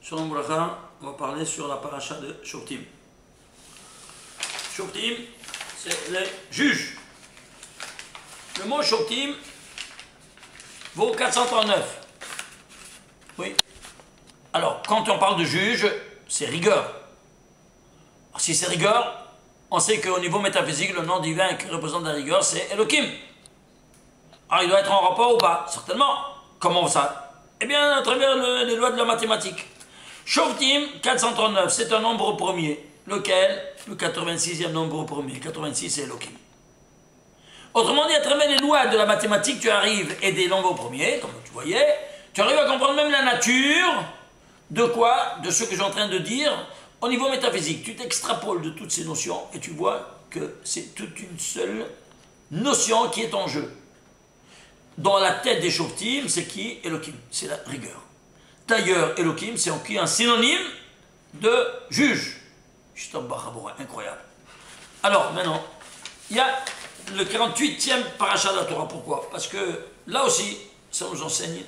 Shalom Bracha, on va parler sur la paracha de Shoftim. Shoftim, c'est les juges. Le mot Shoftim vaut 439. Oui. Alors, quand on parle de juge, c'est rigueur. Alors, si c'est rigueur, on sait qu'au niveau métaphysique, le nom divin qui représente la rigueur, c'est Elohim. Alors, il doit être en rapport ou pas? Certainement. Comment ça? Eh bien, à travers les lois de la mathématique. Shoftim 439, c'est un nombre premier. Lequel? Le 86e nombre premier. 86, c'est Elohim. Autrement dit, à travers les lois de la mathématique, tu arrives, et des nombres premiers, comme tu voyais, tu arrives à comprendre même la nature de quoi? De ce que je suis en train de dire au niveau métaphysique. Tu t'extrapoles de toutes ces notions et tu vois que c'est toute une seule notion qui est en jeu. Dans la tête des Shoftim, c'est qui? Elohim, c'est la rigueur. D'ailleurs, Elohim, c'est un synonyme de juge. Incroyable. Alors, maintenant, il y a le 48e paracha de la Torah. Pourquoi? Parce que là aussi, ça nous enseigne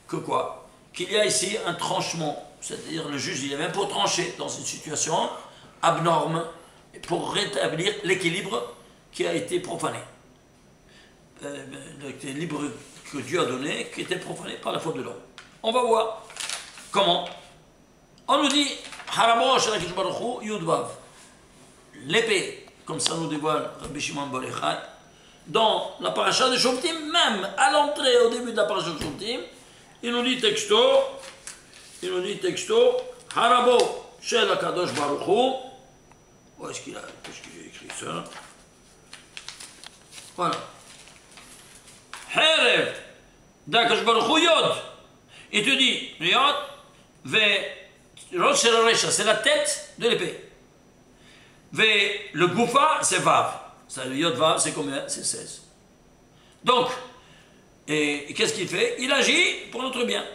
que quoi? Qu'il y a ici un tranchement. C'est-à-dire, le juge, il est même pour trancher dans une situation abnorme, pour rétablir l'équilibre qui a été profané. L'équilibre que Dieu a donné, qui était profané par la faute de l'homme. On va voir. Comment? On nous dit l'épée, comme ça nous dévoile Rabbi Shimon Bar Yochai, dans la paracha de Shoftim, même à l'entrée, au début de la paracha de Shoftim, il nous dit texto, Harabo Shel HaKadosh Baruch Hu. Où est-ce qu'il a écrit ça? Voilà. Herev d'Akadosh Baruch Hu Yod. Il te dit, Yod, c'est la tête de l'épée. Le Goufa, c'est Vav. Le Yod Vav, c'est combien? C'est 16. Donc, et qu'est-ce qu'il fait? Il agit pour notre bien.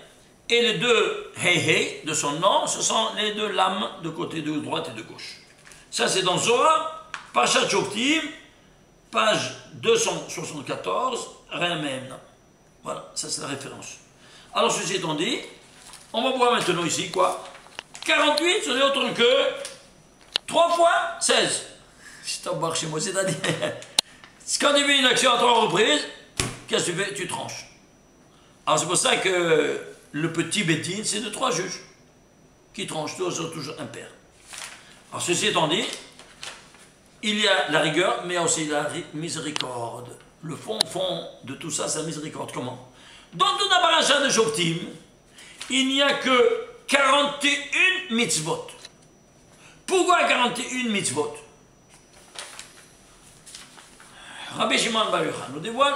Et les deux Hei de son nom, ce sont les deux lames de côté de droite et de gauche. Ça, c'est dans Zohar, Parashat Shoftim, page 274, rien même. Voilà, ça c'est la référence. Alors, ceci étant dit, on va voir maintenant ici quoi? 48, ce n'est autre que 3 fois 16. C'est-à-dire, quand tu fais une action à 3 reprises, qu'est-ce que tu fais? Tu tranches. Alors, c'est pour ça que le petit Bédine, c'est de 3 juges qui tranchent, tous sont toujours impairs. Alors, ceci étant dit, il y a la rigueur, mais aussi la miséricorde. Le fond de tout ça, c'est la miséricorde. Comment? Dans toute la paracha de Shoftim, il n'y a que 41 mitzvot. Pourquoi 41 mitzvot? Rabbi Shimon Bar Yochai nous dévoile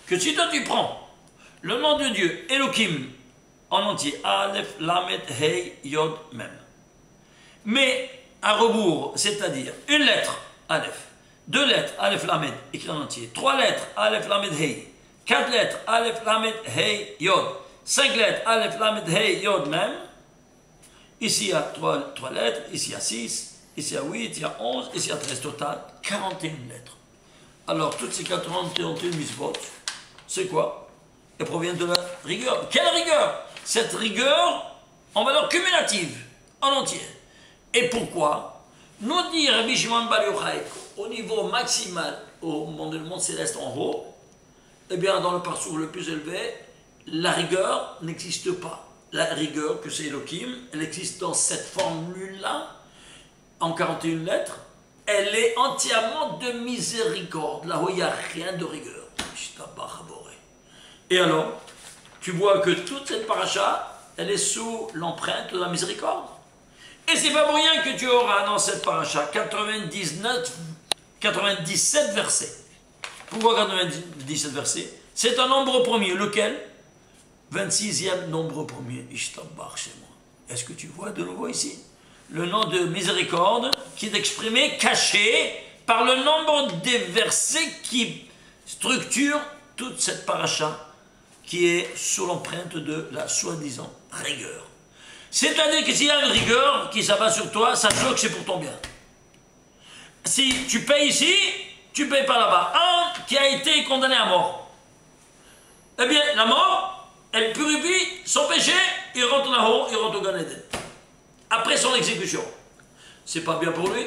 que si toi tu prends le nom de Dieu, Elohim, en entier, Aleph, Lamed, Hei, Yod, Mem, mais à rebours, c'est-à-dire une lettre, Aleph, 2 lettres, Aleph, Lamed, écrit en entier, 3 lettres, Aleph, Lamed, Hei, 4 lettres, Aleph, Lamed, Hei, Yod, 5 lettres, Aleph, Lamed, Hei, Yod, Mem. Ici il y a 3 lettres, ici il y a 6, ici il y a 8, il y a 11, ici il y a 13, total 41 lettres. Alors toutes ces 41 mitzvot, c'est quoi? Elles proviennent de la rigueur. Quelle rigueur? Cette rigueur en valeur cumulative, en entier. Et pourquoi? Nous dit Rabbi Shimon Bar Yochai au niveau maximal, au monde céleste en haut, eh bien dans le parcours le plus élevé, la rigueur n'existe pas. La rigueur, que c'est Elohim, elle existe dans cette formule-là, en 41 lettres, elle est entièrement de miséricorde, là où il n'y a rien de rigueur. Et alors, tu vois que toute cette paracha, elle est sous l'empreinte de la miséricorde. Et c'est pas pour rien que tu auras dans cette paracha 97 versets. Pourquoi 97 versets? C'est un nombre premier, lequel? 26e nombre premier, Ishtabach chez moi. Est-ce que tu vois de nouveau ici le nom de miséricorde qui est exprimé, caché par le nombre des versets qui structurent toute cette paracha qui est sous l'empreinte de la soi-disant rigueur. C'est-à-dire que s'il y a une rigueur qui s'abat sur toi, sache que c'est pour ton bien. Si tu payes ici, tu payes pas là-bas. Un qui a été condamné à mort. Eh bien, la mort, elle purifie son péché, il rentre là-haut, il rentre au Gan Eden. après son exécution. C'est pas bien pour lui.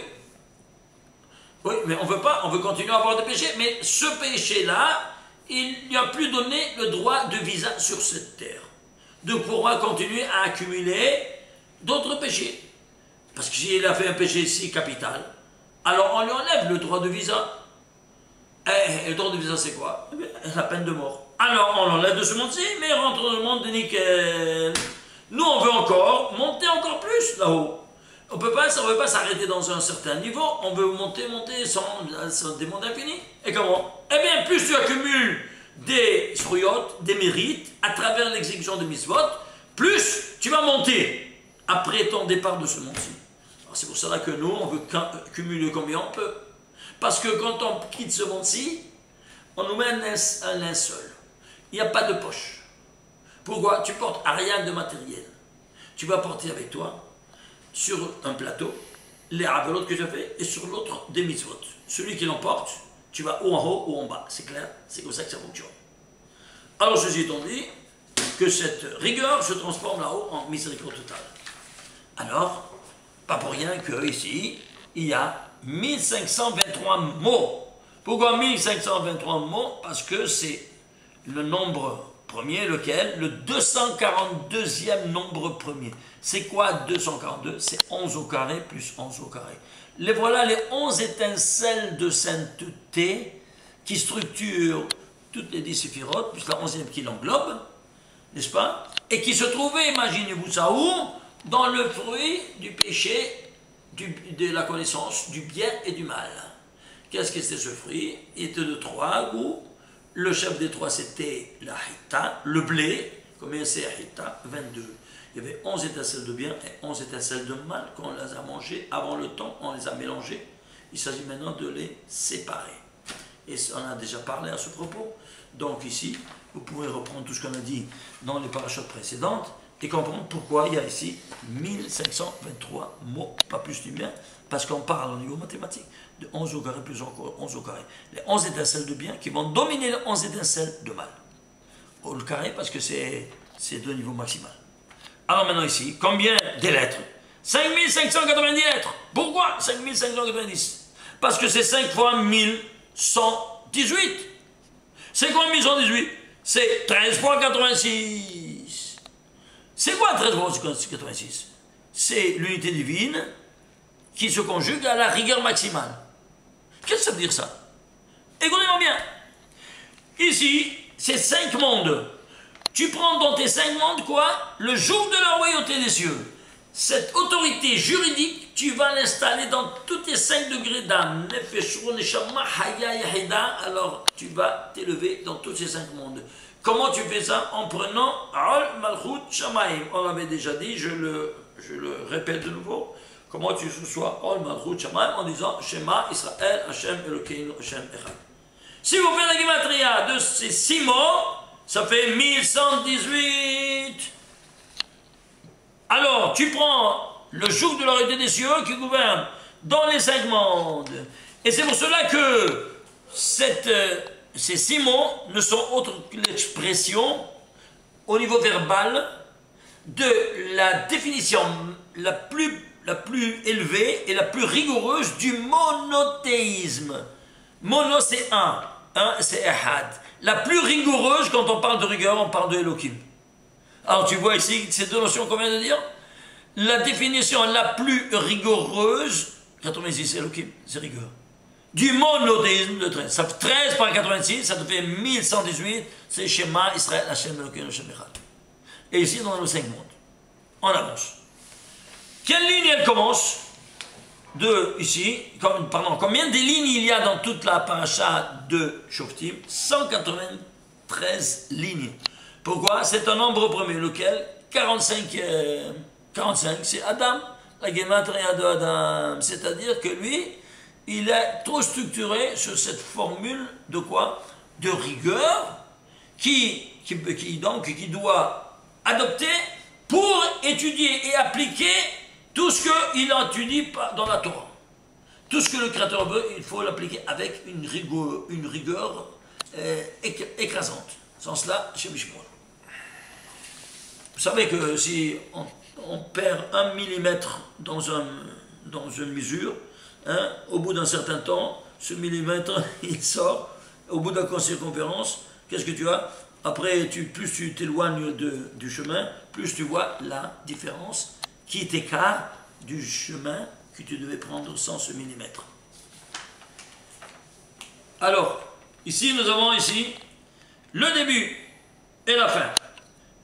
Oui, mais on veut pas, on veut continuer à avoir des péchés, mais ce péché-là, il n'y a plus donné le droit de visa sur cette terre, de pouvoir continuer à accumuler d'autres péchés. Parce que s'il a fait un péché si capital, alors on lui enlève le droit de visa. Et le droit de visa, c'est quoi? La peine de mort. Alors on l'enlève de ce monde-ci, mais il rentre dans le monde de nickel. Nous, on veut encore monter encore plus là-haut. On ne veut pas s'arrêter dans un certain niveau, on veut monter sans des mondes infinis. Et comment? Eh bien, plus tu accumules des zruyot, des mérites, à travers l'exécution de mitzvot, plus tu vas monter après ton départ de ce monde-ci. C'est pour cela que nous, on veut cumuler combien on peut. Parce que quand on quitte ce monde-ci, on nous met un linceul. Il n'y a pas de poche. Pourquoi? Tu portes rien de matériel. Tu vas porter avec toi, sur un plateau, les avalot que j'ai fait, et sur l'autre, des mitzvot. Celui qui l'emporte, tu vas ou en haut ou en bas. C'est clair? C'est comme ça que ça fonctionne. Alors, ceci étant dit, que cette rigueur se transforme là-haut en miséricorde totale. Alors, pas pour rien qu'ici, il y a 1523 mots. Pourquoi 1523 mots? Parce que c'est le nombre premier, lequel? Le 242e nombre premier. C'est quoi 242? C'est 11 au carré plus 11 au carré. Voilà les 11 étincelles de sainteté qui structurent toutes les 10 séphirotes, plus la 11e qui l'englobe, n'est-ce pas? Et qui se trouvait, imaginez-vous ça où? Dans le fruit du péché, de la connaissance du bien et du mal. Qu'est-ce que c'était ce fruit? Il était de 3 goûts. Le chef des 3, c'était la hita, le blé. Combien c'est la hita? 22. Il y avait 11 étincelles de bien et 11 étincelles de mal. Quand on les a mangées avant le temps, on les a mélangées. Il s'agit maintenant de les séparer. Et on a déjà parlé à ce propos. Donc ici, vous pouvez reprendre tout ce qu'on a dit dans les parachutes précédentes et comprendre pourquoi il y a ici 1523 mots, pas plus ni bien, parce qu'on parle au niveau mathématique de 11 au carré plus encore 11 au carré. Les 11 étincelles de bien qui vont dominer les 11 étincelles de mal. Au carré parce que c'est de niveau maximal. Alors maintenant ici, combien de lettres? 5590 lettres. Pourquoi 5590? Parce que c'est 5 fois 1118. C'est quoi 1118? C'est 13 fois 86. C'est quoi 13 fois 86? C'est l'unité divine qui se conjugue à la rigueur maximale. Qu'est-ce que ça veut dire ça? Écoutez-moi bien. Ici, c'est 5 mondes. Tu prends dans tes 5 mondes quoi? Le joug de la royauté des cieux. Cette autorité juridique, tu vas l'installer dans tous tes 5 degrés d'âme. Alors, tu vas t'élever dans tous ces 5 mondes. Comment tu fais ça? En prenant Al Malchut Shamaim. On l'avait déjà dit, je le répète de nouveau. Comment tu sois Al Malchut Shamaim en disant Shema Israël Hashem Elokeinu Hashem Echad. Si vous faites la gematria de ces 6 mots, ça fait 1118. Alors, tu prends le joug de l'autorité des cieux qui gouverne dans les 5 mondes. Et c'est pour cela que ces 6 mots ne sont autre que l'expression, au niveau verbal, de la définition la plus élevée et la plus rigoureuse du monothéisme. Mono, c'est un c'est Ehad. La plus rigoureuse, quand on parle de rigueur, on parle de Elohim. Alors tu vois ici ces deux notions qu'on vient de dire. La définition la plus rigoureuse, 86 c'est Elohim, c'est rigueur. Du monothéisme de 13. Ça fait 13 par 86, ça te fait 1118, c'est Shema, Israël, Hashem, Elohim, Hashem, Echad. Et ici, dans nos 5 mondes. On avance. Quelle ligne elle commence? Combien de lignes il y a dans toute la paracha de Shoftim? 193 lignes. Pourquoi? C'est un nombre premier, lequel 45, c'est Adam, la gematria de Adam. C'est-à-dire que lui, il est trop structuré sur cette formule de quoi? De rigueur qui doit adopter pour étudier et appliquer tout ce qu'il étudie dans la Torah. Tout ce que le Créateur veut, il faut l'appliquer avec une rigueur écrasante. Sans cela, chez Mishmor. Vous savez que si on perd 1 millimètre dans une mesure, hein, au bout d'un certain temps, ce millimètre, il sort, au bout de la circonférence, qu'est-ce que tu as? Après, plus tu t'éloignes du chemin, plus tu vois la différence qui t'écarte du chemin que tu devais prendre sans ce millimètre. Alors, ici, nous avons ici le début et la fin.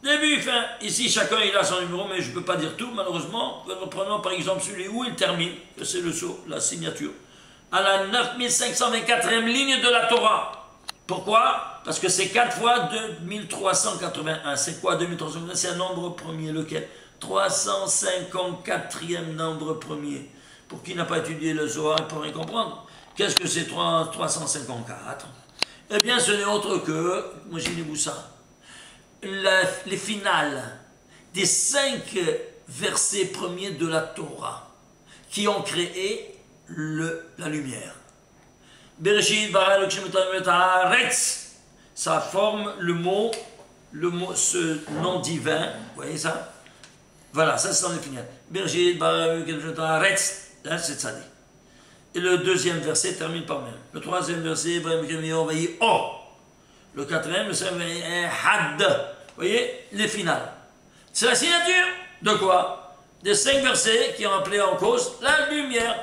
Début, fin, ici, chacun il a son numéro, mais je ne peux pas dire tout, malheureusement. Prenons par exemple celui où il termine, c'est le sceau, la signature, à la 9524e ligne de la Torah. Pourquoi? Parce que c'est 4 fois 2381. C'est quoi 2381? C'est un nombre premier, lequel? 354e nombre premier. Pour qui n'a pas étudié le Zohar, il pourrait comprendre. Qu'est-ce que c'est 354? Eh bien, ce n'est autre que, imaginez-vous ça, les finales des 5 versets premiers de la Torah qui ont créé la lumière. Bereshit bara Elokim et haaretz, ça forme le mot, ce nom divin, vous voyez ça? Voilà, ça c'est dans les finales. Bereshit bara Elokim et haaretz, c'est ça dit. Et le deuxième verset termine par même. Le troisième verset, oh. Le quatrième, le cinquième, had. Vous voyez, les finales. C'est la signature de quoi? Des 5 versets qui ont appelé en cause la lumière.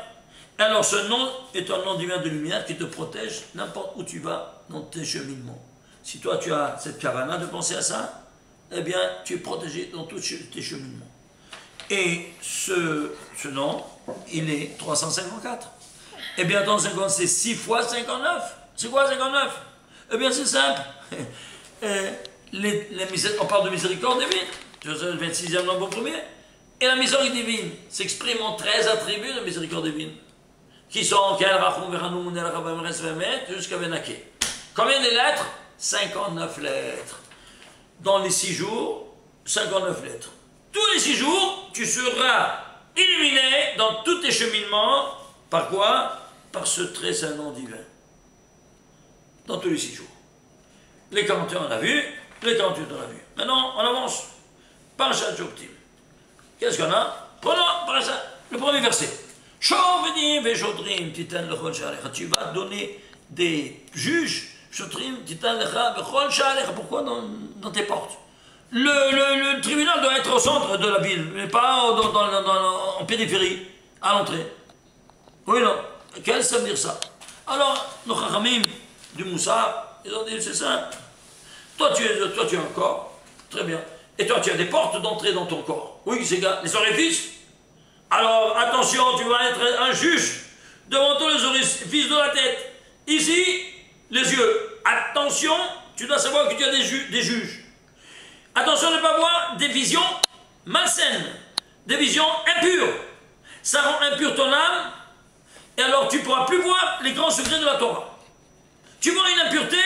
Alors ce nom est un nom divin de lumière qui te protège n'importe où tu vas dans tes cheminements. Si toi tu as cette kavana de penser à ça, eh bien tu es protégé dans tous tes cheminements. Et ce nom, il est 354. Eh bien, dans 50, c'est 6 fois 59. C'est quoi 59? Eh bien, c'est simple. On parle de miséricorde divine. C'est le 26e nombre premier. Et la miséricorde divine s'exprime en 13 attributs de miséricorde divine. Qui sont jusqu'à Benaké. Combien de lettres? 59 lettres. Dans les 6 jours, 59 lettres. Tous les 6 jours, tu seras illuminé dans tous tes cheminements. Par quoi? Par ce très saint nom divin. Dans tous les 6 jours. Les 41 on a vu, les 48 on a vu. Maintenant, on avance. Parashat Shoftim. Qu'est-ce qu'on a? Prenons le premier verset. Tu vas donner des juges. Pourquoi dans tes portes? Le tribunal doit être au centre de la ville, mais pas en périphérie, à l'entrée. Oui, non. Quel ça veut dire ça? Alors, nos chachamim du Moussa, ils ont dit, c'est simple. Toi, tu as un corps, très bien. Et toi, tu as des portes d'entrée dans ton corps. Oui, c'est les orifices. Alors, attention, tu vas être un juge devant tous les orifices de la tête. Ici, les yeux. Attention, tu dois savoir que tu as des juges. Attention de ne pas voir des visions malsaines, des visions impures. Ça rend impure ton âme. Et alors tu ne pourras plus voir les grands secrets de la Torah. Tu vois une impureté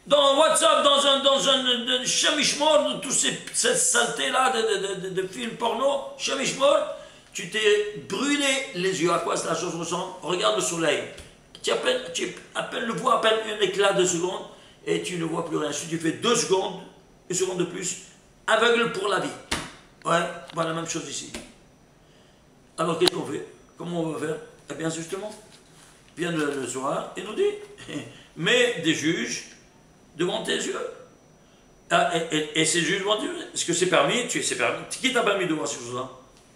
dans WhatsApp, dans un chamishmor, toute cette saleté-là de films porno, chamishmor, tu t'es brûlé les yeux. À quoi la chose ressemble? Regarde le soleil. Tu le vois à peine un éclat de seconde et tu ne vois plus rien. Si tu fais 2 secondes, une seconde de plus, aveugle pour la vie. Ouais, voilà la même chose ici. Alors qu'est-ce qu'on fait? Comment on va faire? Eh bien justement, vient le Zohar et nous dit, mets des juges devant tes yeux. Et ces juges vont dire, est-ce que c'est permis? C'est permis. Qui t'a permis de voir ces choses-là?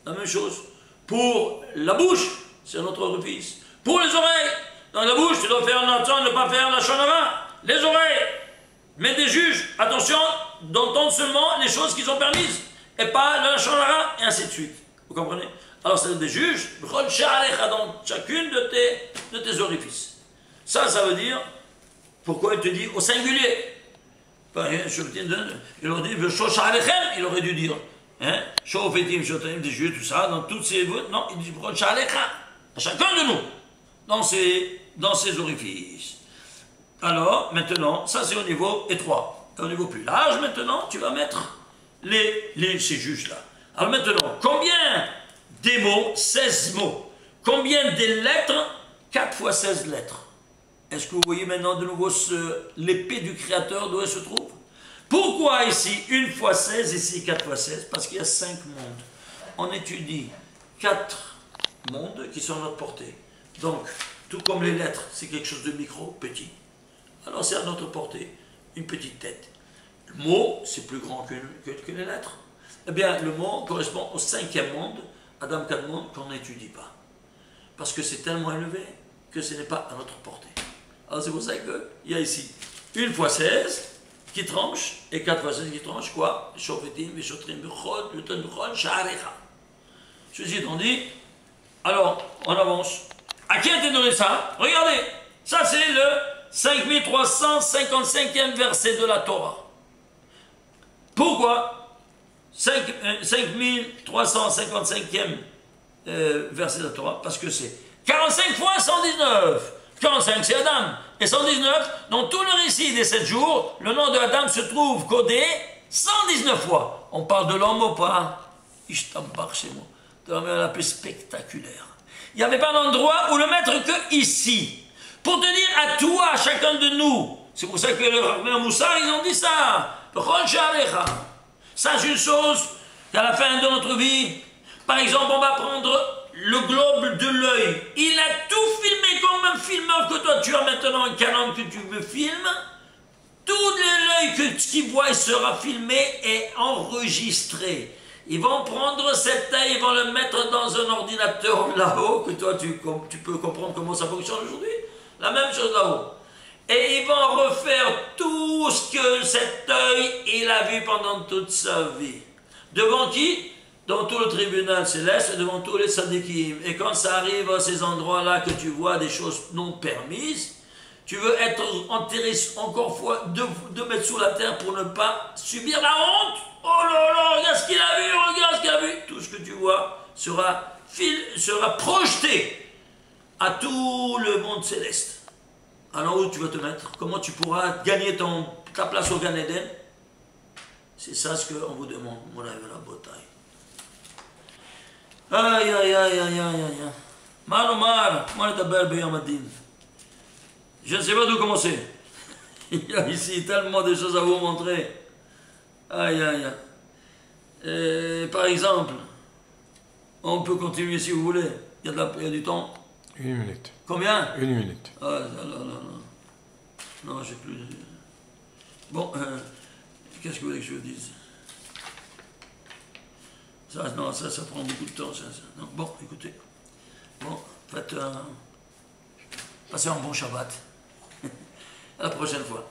La même chose. Pour la bouche, c'est notre orifice. Pour les oreilles, dans la bouche, tu dois faire attention de ne pas faire la shonara. Les oreilles, mets des juges, attention d'entendre seulement les choses qui sont permises, et pas la shonara, et ainsi de suite. Vous comprenez? Alors c'est des juges, dans chacune de tes orifices. Ça veut dire, pourquoi il te dit au singulier? Il aurait dit, il aurait dû dire, hein, des juges, tout ça, dans toutes ces... Non, il dit, à chacun de nous, dans ses orifices. Alors, maintenant, ça c'est au niveau étroit. Et au niveau plus large, maintenant, tu vas mettre ces juges-là. Alors maintenant, combien des mots? 16 mots. Combien des lettres? 4 fois 16 lettres. Est-ce que vous voyez maintenant de nouveau l'épée du Créateur d'où elle se trouve? Pourquoi ici 1 fois 16, ici 4 fois 16? Parce qu'il y a 5 mondes. on étudie 4 mondes qui sont à notre portée. Donc, tout comme les lettres, c'est quelque chose de micro, petit. Alors c'est à notre portée, une petite tête. Le mot, c'est plus grand que les lettres. Eh bien, le mot correspond au 5e monde, Adam Kadmon, qu'on n'étudie pas. Parce que c'est tellement élevé que ce n'est pas à notre portée. Alors c'est pour ça qu'il y a ici 1 fois 16 qui tranche, et 4 fois 16 qui tranche, quoi? Shofetim, Veshotrim, Bechol, Luton, Bechol, Sha'arecha. Ceci étant dit, alors, on avance. À qui a été donné ça? Regardez, ça c'est le 5355e verset de la Torah. Pourquoi 5355e verset de la Torah? Parce que c'est 45 fois 119. 45 c'est Adam. Et 119, dans tout le récit des 7 jours, le nom de Adam se trouve codé 119 fois. On parle de l'homme ou pas? Ishtambar chez moi. De la manière la plus spectaculaire. Il n'y avait pas d'endroit où le mettre que ici. Pour te dire à toi, à chacun de nous. C'est pour ça que le Rav Moussar, ils ont dit ça. Sache une chose, qu'à la fin de notre vie, par exemple, on va prendre le globe de l'œil. Il a tout filmé comme un filmeur que toi tu as maintenant un Canon que tu veux filmer. Tout l'œil qu'il voit sera filmé et enregistré. Ils vont prendre cet œil, ils vont le mettre dans un ordinateur là-haut, que toi tu peux comprendre comment ça fonctionne aujourd'hui. La même chose là-haut. Et ils vont refaire tout ce que cet œil il a vu pendant toute sa vie. Devant qui? Dans tout le tribunal céleste, devant tous les sadikim. Et quand ça arrive à ces endroits-là que tu vois des choses non permises, tu veux être enterré encore fois 2 mètres sous la terre pour ne pas subir la honte. Oh là là, regarde ce qu'il a vu, regarde ce qu'il a vu. Tout ce que tu vois sera projeté à tout le monde céleste. Alors où tu vas te mettre? Comment tu pourras gagner ta place au Gan Eden? C'est ça ce qu'on vous demande, mon ami la bataille. Aïe, aïe, aïe, aïe, aïe, aïe. Mar, moi d'abord Beyamadin. Je ne sais pas d'où commencer. Il y a ici tellement de choses à vous montrer. Aïe, aïe, aïe. Par exemple, on peut continuer si vous voulez. Il y a du temps. 1 minute. Combien? 1 minute. Ah, non, j'ai plus. Bon, qu'est-ce que vous voulez que je vous dise? Ça prend beaucoup de temps. Ça. Non, bon, écoutez. Bon, passez un bon Shabbat. À la prochaine fois.